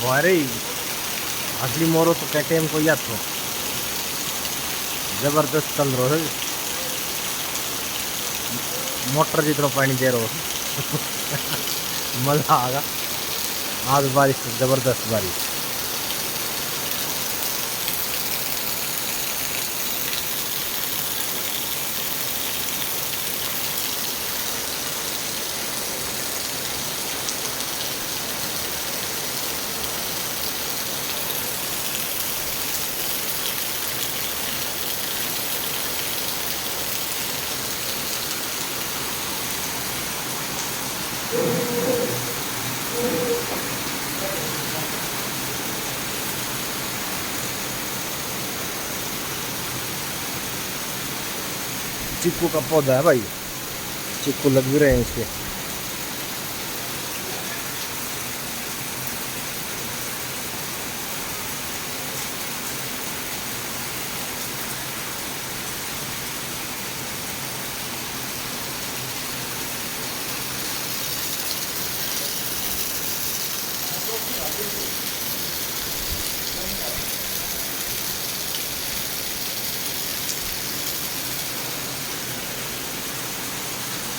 भारे असली मोरो तो क्या टाइम को याद तो जबरदस्त चल रहा है। मोटर जितना पानी दे रहा हो मजा आगा। आज बारिश जबरदस्त बारिश। चीकू का पौधा है भाई, चीकू लग भी रहे हैं इसके।